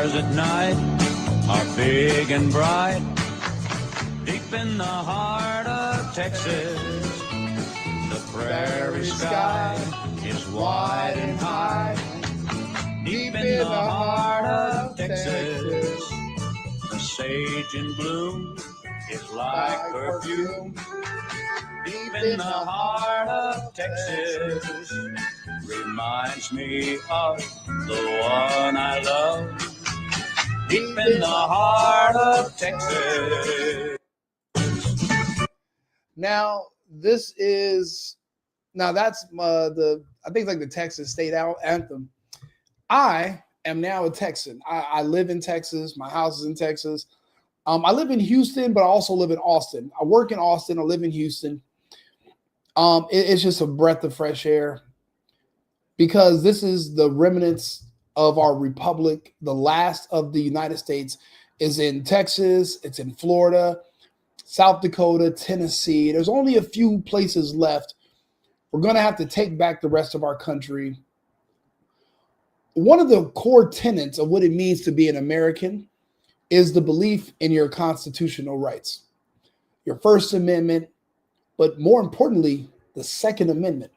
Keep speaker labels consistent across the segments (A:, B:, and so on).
A: stars at night are big and bright. Deep in the heart of Texas, the prairie sky is wide and high. Deep in the heart of Texas, the sage in bloom is like perfume. Deep in the heart of Texas, reminds me of the one I love. Deep in the heart of Texas.
B: Now, that's I think like the Texas state anthem. I am now a Texan. I live in Texas. My house is in Texas. I live in Houston, but I also live in Austin. I work in Austin. I live in Houston. It's just a breath of fresh air because this is the remnants of our republic. The last of the United States is in Texas. It's in Florida, South Dakota, Tennessee. There's only a few places left. We're going to have to take back the rest of our country. One of the core tenets of what it means to be an American is the belief in your constitutional rights, your First Amendment, but more importantly, the Second Amendment.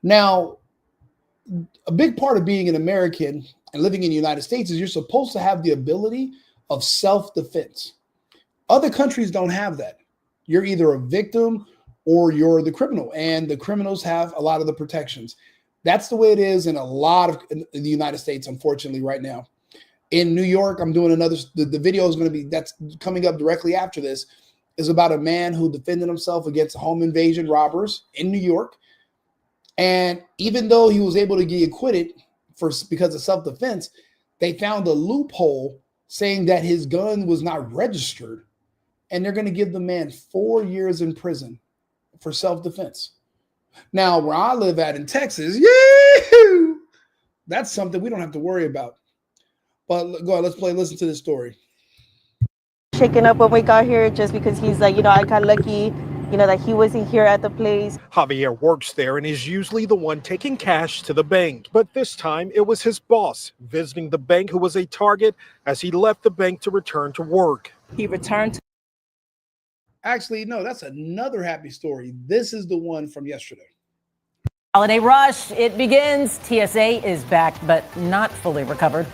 B: Now, a big part of being an American and living in the United States is you're supposed to have the ability of self-defense. Other countries don't have that. You're either a victim or you're the criminal, and the criminals have a lot of the protections. That's the way it is in a lot of the United States, unfortunately, right now. In New York, I'm doing the video is going to be, that's coming up directly after this, is about a man who defended himself against home invasion robbers in New York. And even though he was able to get acquitted because of self-defense, they found a loophole saying that his gun was not registered. And they're going to give the man 4 years in prison for self-defense. Now, where I live at in Texas, that's something we don't have to worry about. But go on, listen to this story.
C: Shaken up when we got here just because he's like, I got lucky, that he wasn't here at the place.
D: Javier works there and is usually the one taking cash to the bank. But this time it was his boss visiting the bank who was a target as he left the bank to return to work.
C: He returned.
B: Actually, no, that's another happy story. This is the one from yesterday.
E: Holiday rush, it begins. TSA is back, but not fully recovered.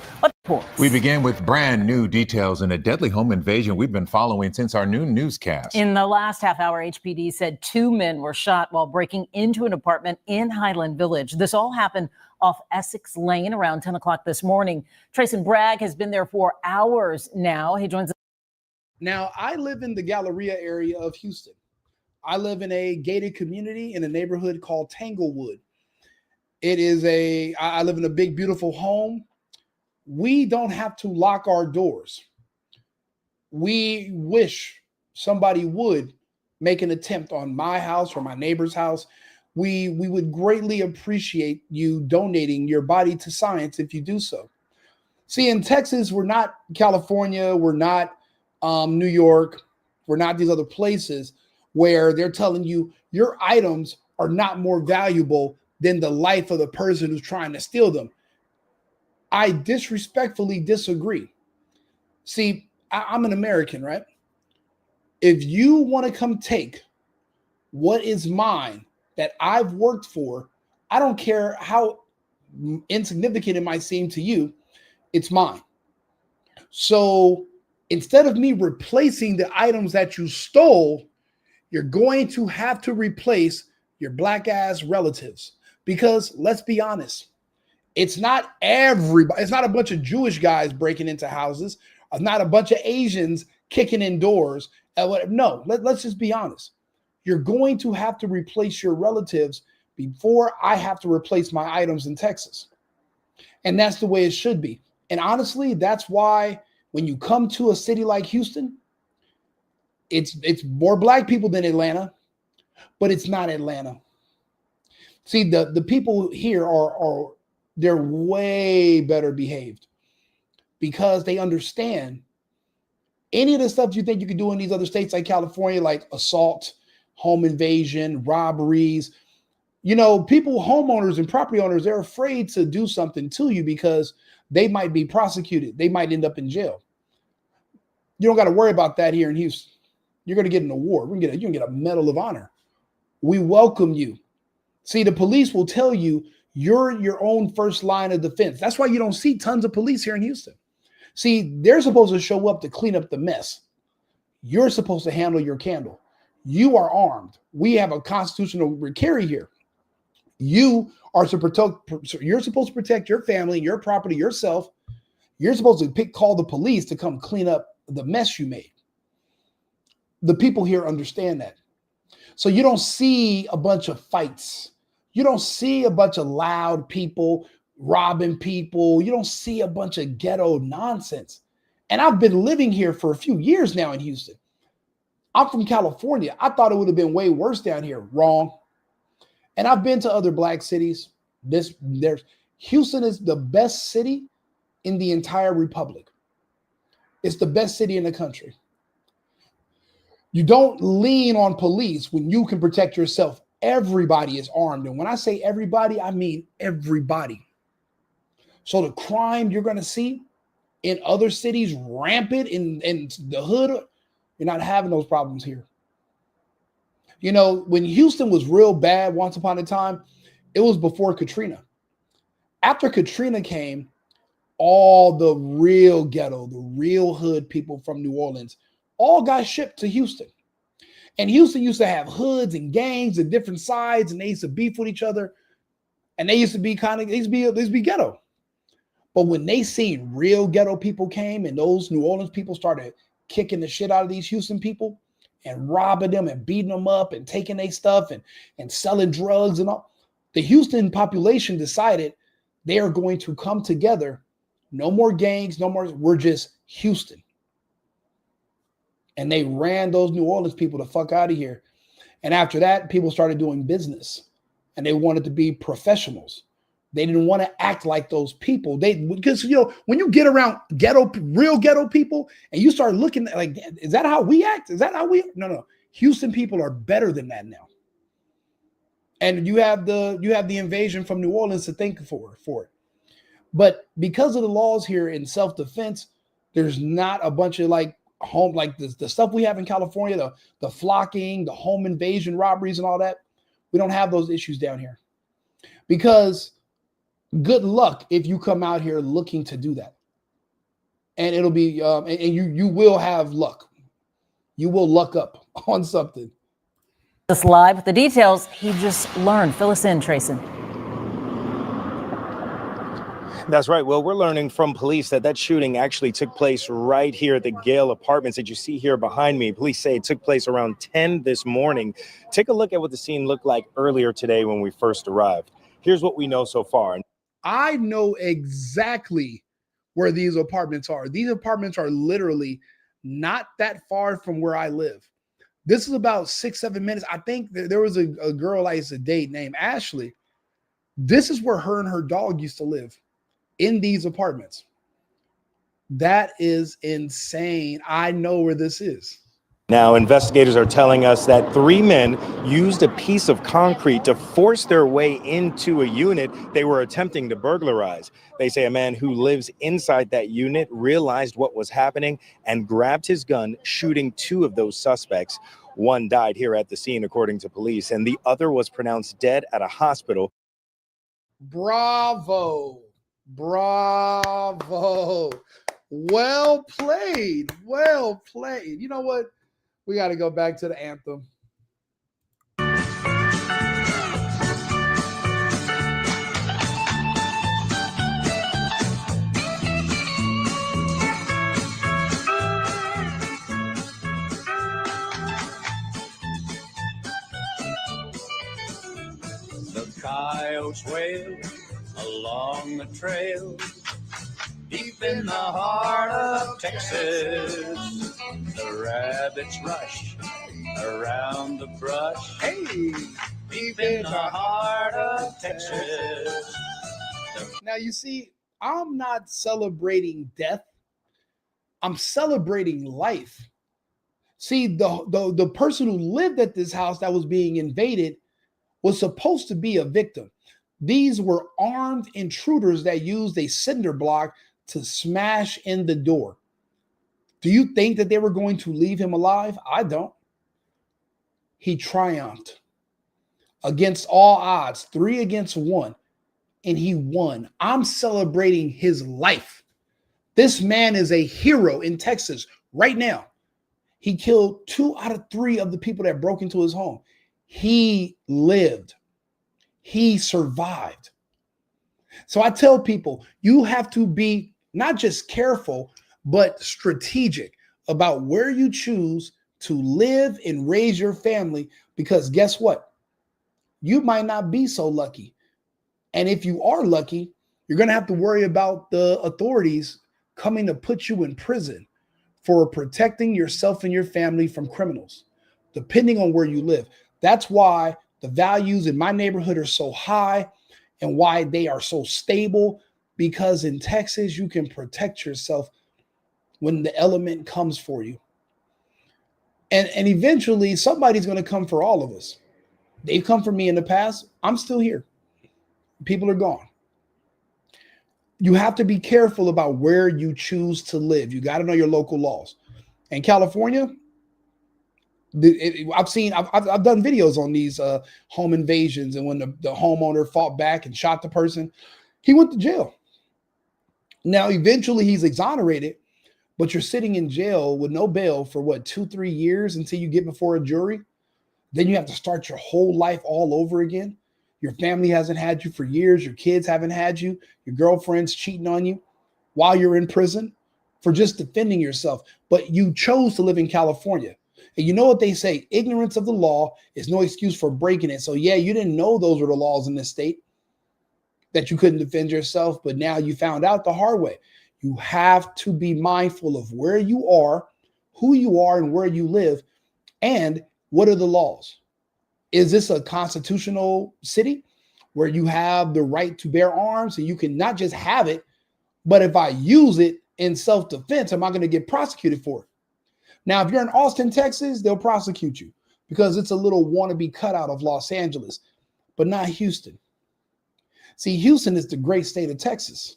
F: We begin with brand new details in a deadly home invasion we've been following since our noon newscast.
E: In the last half hour, HPD said 2 men were shot while breaking into an apartment in Highland Village. This all happened off Essex Lane around 10 o'clock this morning. Trayson Bragg has been there for hours now. He joins us.
B: Now, I live in the Galleria area of Houston. I live in a gated community in a neighborhood called Tanglewood. I live in a big, beautiful home. We don't have to lock our doors. We wish somebody would make an attempt on my house or my neighbor's house. We would greatly appreciate you donating your body to science if you do so. See, in Texas, we're not California, we're not New York, we're not these other places where they're telling you your items are not more valuable than the life of the person who's trying to steal them. I disrespectfully disagree. See, I'm an American, right? If you want to come take what is mine that I've worked for, I don't care how insignificant it might seem to you, it's mine. So instead of me replacing the items that you stole, you're going to have to replace your black ass relatives. Because let's be honest, it's not everybody. It's not a bunch of Jewish guys breaking into houses. It's not a bunch of Asians kicking in doors. No, let's just be honest. You're going to have to replace your relatives before I have to replace my items in Texas. And that's the way it should be. And honestly, that's why when you come to a city like Houston, it's more black people than Atlanta, but it's not Atlanta. See, the people here they're way better behaved because they understand any of the stuff you think you can do in these other states like California, like assault, home invasion, robberies. You know, people, homeowners and property owners, they're afraid to do something to you because they might be prosecuted. They might end up in jail. You don't got to worry about that here in Houston. You're going to get an award. You can get a Medal of Honor. We welcome you. See, the police will tell you you're your own first line of defense. That's why you don't see tons of police here in Houston. See, they're supposed to show up to clean up the mess. You're supposed to handle your candle. You are armed. We have a constitutional carry here. You're supposed to protect your family, your property, yourself. You're supposed to call the police to come clean up the mess you made. The people here understand that. So you don't see a bunch of fights. You don't see a bunch of loud people robbing people. You don't see a bunch of ghetto nonsense. And I've been living here for a few years now in Houston. I'm from California. I thought it would have been way worse down here. Wrong. And I've been to other black cities. Houston is the best city in the entire republic. It's the best city in the country. You don't lean on police when you can protect yourself. Everybody is armed. And when I say everybody, I mean everybody. So the crime you're going to see in other cities rampant in the hood, you're not having those problems here. You know, when Houston was real bad once upon a time, it was before Katrina. After Katrina came, all the real ghetto, the real hood people from New Orleans all got shipped to Houston. And Houston used to have hoods and gangs and different sides, and they used to beef with each other. And they used to be ghetto. But when they seen real ghetto people came and those New Orleans people started kicking the shit out of these Houston people and robbing them and beating them up and taking their stuff and selling drugs and all, the Houston population decided they are going to come together. No more gangs, no more. We're just Houston. And they ran those New Orleans people the fuck out of here. And after that, people started doing business and they wanted to be professionals. They didn't want to act like those people. Because, you know, when you get around real ghetto people and you start looking at like, is that how we act? Is that how we? No. Houston people are better than that now. And you have the invasion from New Orleans to thank for it. But because of the laws here in self-defense, there's not a bunch of like the stuff we have in California, the flocking, the home invasion robberies and all that. We don't have those issues down here. Because good luck if you come out here looking to do that. And it'll be and you will have luck. You will luck up on something.
E: This live with the details he just learned. Fill us in, Trayson.
G: That's right. Well, we're learning from police that shooting actually took place right here at the Gale Apartments that you see here behind me. Police say it took place around 10 this morning. Take a look at what the scene looked like earlier today when we first arrived. Here's what we know so far.
B: I know exactly where these apartments are. These apartments are literally not that far from where I live. This is about 6-7 minutes. I think there was a girl I used to date named Ashley. This is where her and her dog used to live, in these apartments. That is insane. I know where this is.
G: Now, investigators are telling us that 3 men used a piece of concrete to force their way into a unit they were attempting to burglarize. They say a man who lives inside that unit realized what was happening and grabbed his gun, shooting 2 of those suspects. One died here at the scene, according to police, and the other was pronounced dead at a hospital.
B: Bravo. Well played. You know what? We got to go back to the anthem.
A: The coyotes wail along the trail, deep in the heart of Texas. The rabbits rush around the brush, hey, deep in the heart of Texas.
B: Now, you see, I'm not celebrating death. I'm celebrating life. See, the person who lived at this house that was being invaded was supposed to be a victim. These were armed intruders that used a cinder block to smash in the door. Do you think that they were going to leave him alive? I don't. He triumphed against all odds, 3 against 1, and he won. I'm celebrating his life. This man is a hero in Texas right now. He killed 2 out of 3 of the people that broke into his home. He lived. He survived. So I tell people, you have to be not just careful, but strategic about where you choose to live and raise your family, because guess what? You might not be so lucky. And if you are lucky, you're going to have to worry about the authorities coming to put you in prison for protecting yourself and your family from criminals, depending on where you live. That's why the values in my neighborhood are so high and why they are so stable, because in Texas, you can protect yourself when the element comes for you. And eventually somebody's going to come for all of us. They've come for me in the past. I'm still here. People are gone. You have to be careful about where you choose to live. You got to know your local laws. In California, I've done videos on these home invasions, and when the homeowner fought back and shot the person, he went to jail. Now, eventually he's exonerated, but you're sitting in jail with no bail for what, 2-3 years until you get before a jury. Then you have to start your whole life all over again. Your family hasn't had you for years. Your kids haven't had you. Your girlfriend's cheating on you while you're in prison for just defending yourself. But you chose to live in California. And you know what they say? Ignorance of the law is no excuse for breaking it. So yeah, you didn't know those were the laws in this state, that you couldn't defend yourself, but now you found out the hard way. You have to be mindful of where you are, who you are, and where you live, and what are the laws. Is this a constitutional city where you have the right to bear arms and you can not just have it, but if I use it in self-defense, am I going to get prosecuted for it? Now, if you're in Austin, Texas, they'll prosecute you because it's a little wannabe cutout of Los Angeles, but not Houston. See, Houston is the great state of Texas.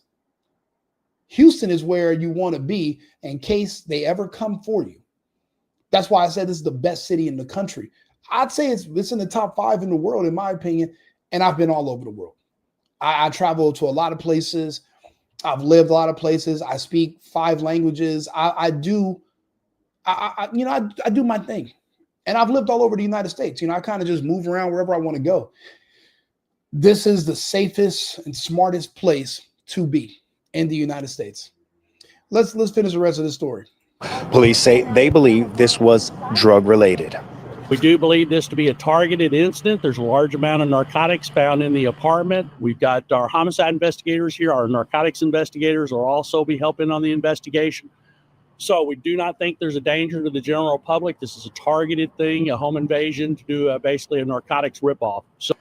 B: Houston is where you want to be in case they ever come for you. That's why I said this is the best city in the country. I'd say it's in the top 5 in the world, in my opinion, and I've been all over the world. I travel to a lot of places. I've lived a lot of places. I speak 5 languages. I do my thing, and I've lived all over the United States. I kind of just move around wherever I want to go. This is the safest and smartest place to be in the United States. Let's finish the rest of the story.
G: Police say they believe this was drug related.
H: We do believe this to be a targeted incident. There's a large amount of narcotics found in the apartment. We've got our homicide investigators here. Our narcotics investigators will also be helping on the investigation. So we do not think there's a danger to the general public. This is a targeted thing, a home invasion to do basically a narcotics ripoff. So.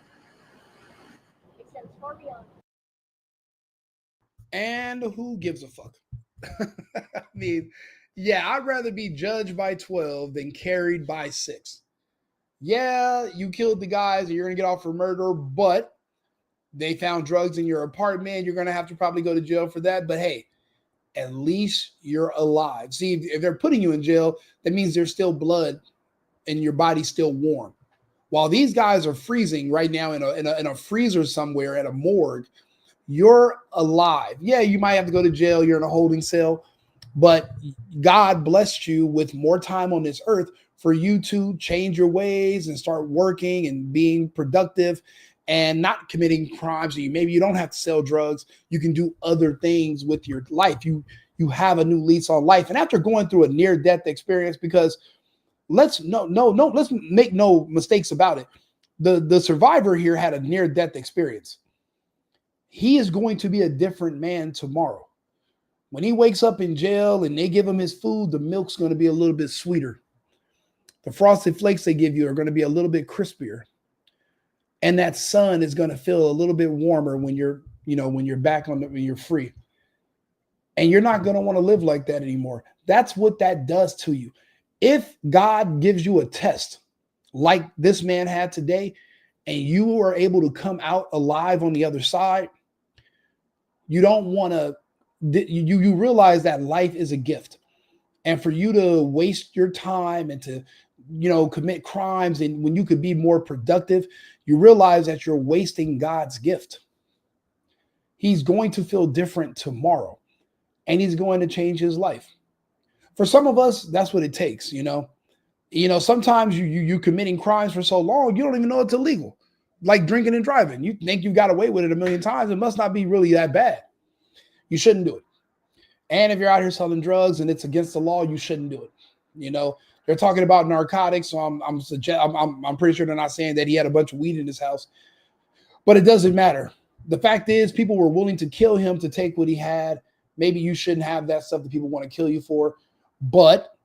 B: And who gives a fuck? I mean, yeah, I'd rather be judged by 12 than carried by 6. Yeah, you killed the guys and you're going to get off for murder, but they found drugs in your apartment. You're going to have to probably go to jail for that. But hey, at least you're alive. See, if they're putting you in jail, that means there's still blood and your body's still warm. While these guys are freezing right now in a freezer somewhere at a morgue, you're alive. Yeah, you might have to go to jail. You're in a holding cell, but God blessed you with more time on this earth for you to change your ways and start working and being productive and not committing crimes. Maybe you don't have to sell drugs. You can do other things with your life. You have a new lease on life. And after going through a near-death experience, because let's make no mistakes about it. The survivor here had a near-death experience. He is going to be a different man tomorrow. When he wakes up in jail and they give him his food, the milk's going to be a little bit sweeter. The frosted flakes they give you are going to be a little bit crispier. And that sun is going to feel a little bit warmer when you're back when you're free. And you're not going to want to live like that anymore. That's what that does to you. If God gives you a test like this man had today, and you are able to come out alive on the other side, you don't want to, you realize that life is a gift. And for you to waste your time and to, commit crimes, and when you could be more productive, you realize that you're wasting God's gift. He's going to feel different tomorrow, and he's going to change his life. For some of us, that's what it takes. Sometimes you committing crimes for so long, you don't even know it's illegal. Like drinking and driving. You think you got away with it a million times. It must not be really that bad. You shouldn't do it. And if you're out here selling drugs and it's against the law, you shouldn't do it. They're talking about narcotics, so I'm pretty sure they're not saying that he had a bunch of weed in his house, but it doesn't matter. The fact is, people were willing to kill him to take what he had. Maybe you shouldn't have that stuff that people want to kill you for, but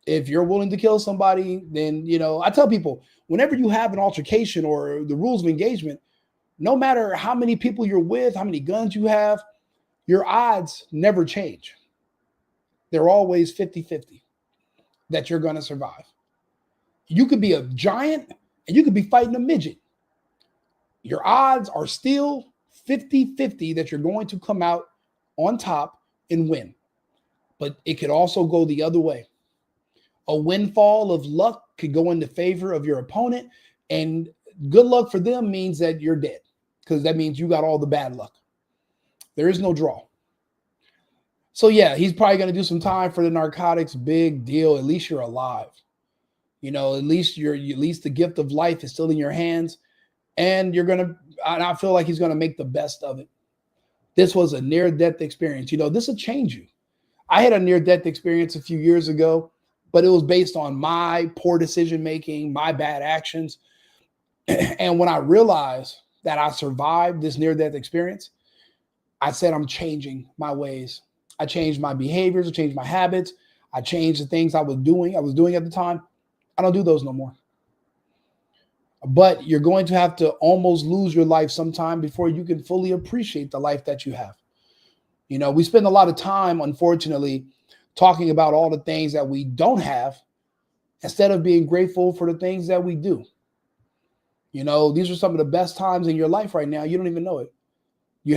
B: if you're willing to kill somebody, then, I tell people, whenever you have an altercation or the rules of engagement, no matter how many people you're with, how many guns you have, your odds never change. They're always 50-50 that you're going to survive. You could be a giant and you could be fighting a midget. Your odds are still 50-50 that you're going to come out on top and win. But it could also go the other way. A windfall of luck could go in the favor of your opponent, and good luck for them means that you're dead, because that means you got all the bad luck. There is no draw. So yeah, he's probably going to do some time for the narcotics. Big deal. At least you're alive. At least the gift of life is still in your hands, and I feel like he's going to make the best of it. This was a near-death experience. This will change you. I had a near-death experience a few years ago, but it was based on my poor decision-making, my bad actions. And when I realized that I survived this near-death experience, I said, I'm changing my ways. I changed my behaviors. I changed my habits. I changed the things I was doing at the time. I don't do those no more. But you're going to have to almost lose your life sometime before you can fully appreciate the life that you have. We spend a lot of time, unfortunately, talking about all the things that we don't have instead of being grateful for the things that we do. These are some of the best times in your life right now. You don't even know it. You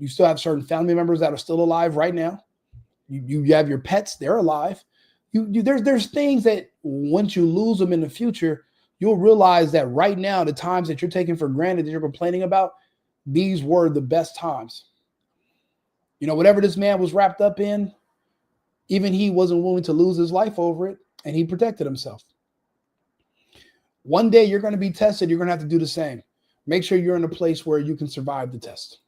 B: still have certain family members that are still alive right now. You have your pets, they're alive. There's things that once you lose them in the future, you'll realize that right now, the times that you're taking for granted, that you're complaining about, these were the best times. Whatever this man was wrapped up in, even he wasn't willing to lose his life over it, and he protected himself. One day you're going to be tested. You're going to have to do the same. Make sure you're in a place where you can survive the test.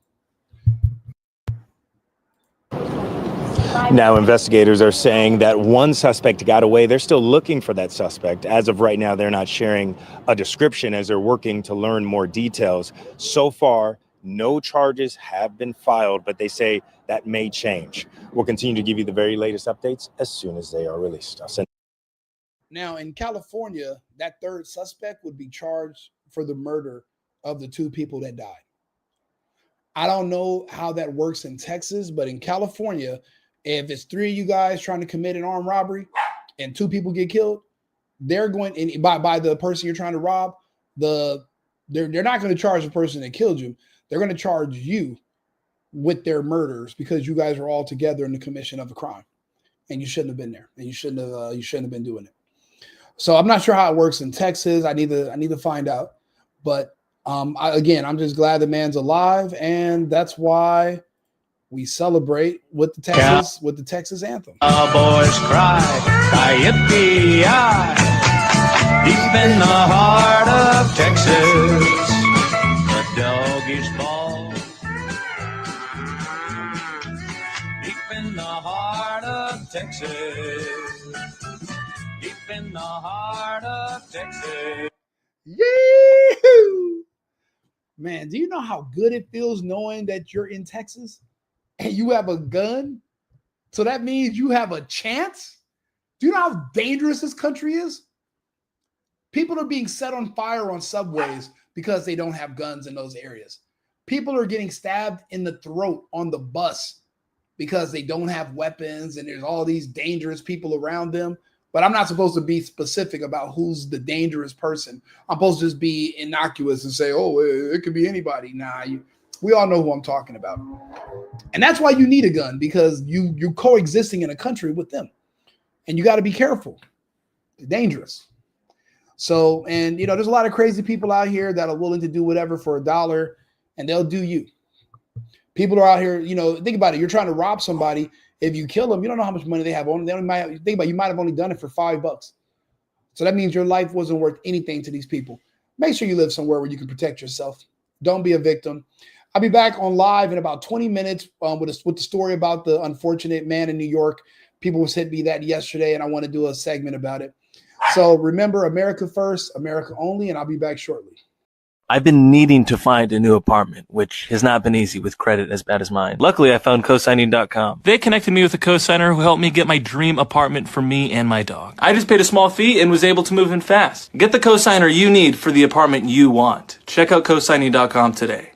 G: Now, investigators are saying that one suspect got away. They're still looking for that suspect. As of right now, they're not sharing a description as they're working to learn more details. So far, no charges have been filed, but they say that may change. We'll continue to give you the very latest updates as soon as they are released.
B: Now, in California, that third suspect would be charged for the murder of the two people that died. I don't know how that works in Texas, but in California, if it's three of you guys trying to commit an armed robbery and two people get killed, they're going in by the person you're trying to rob. They're not going to charge the person that killed you. They're going to charge you with their murders because you guys are all together in the commission of a crime, and you shouldn't have been there, and you shouldn't have been doing it. So I'm not sure how it works in Texas. I need to find out. But I'm just glad the man's alive, and that's why we celebrate with the Texas anthem.
A: Boys cry yippee-yi, deep in the heart of Texas, the doggies bawl. Deep in the heart of Texas, deep in the heart of Texas.
B: Yee-hoo! Man, do you know how good it feels knowing that you're in Texas and you have a gun? So that means you have a chance? Do you know how dangerous this country is? People are being set on fire on subways because they don't have guns in those areas. People are getting stabbed in the throat on the bus because they don't have weapons and there's all these dangerous people around them. But I'm not supposed to be specific about who's the dangerous person. I'm supposed to just be innocuous and say, oh, it could be anybody. Nah, we all know who I'm talking about. And that's why you need a gun, because you're coexisting in a country with them. And you got to be careful. They're dangerous. So, and, there's a lot of crazy people out here that are willing to do whatever for $1, and they'll do you. People are out here, think about it. You're trying to rob somebody. If you kill them, you don't know how much money they have on them. You might have only done it for $5. So that means your life wasn't worth anything to these people. Make sure you live somewhere where you can protect yourself. Don't be a victim. I'll be back on live in about 20 minutes with the story about the unfortunate man in New York. People sent me that yesterday, and I want to do a segment about it. So remember, America first, America only, and I'll be back shortly.
I: I've been needing to find a new apartment, which has not been easy with credit as bad as mine. Luckily, I found cosigning.com. They connected me with a cosigner who helped me get my dream apartment for me and my dog. I just paid a small fee and was able to move in fast. Get the cosigner you need for the apartment you want. Check out cosigning.com today.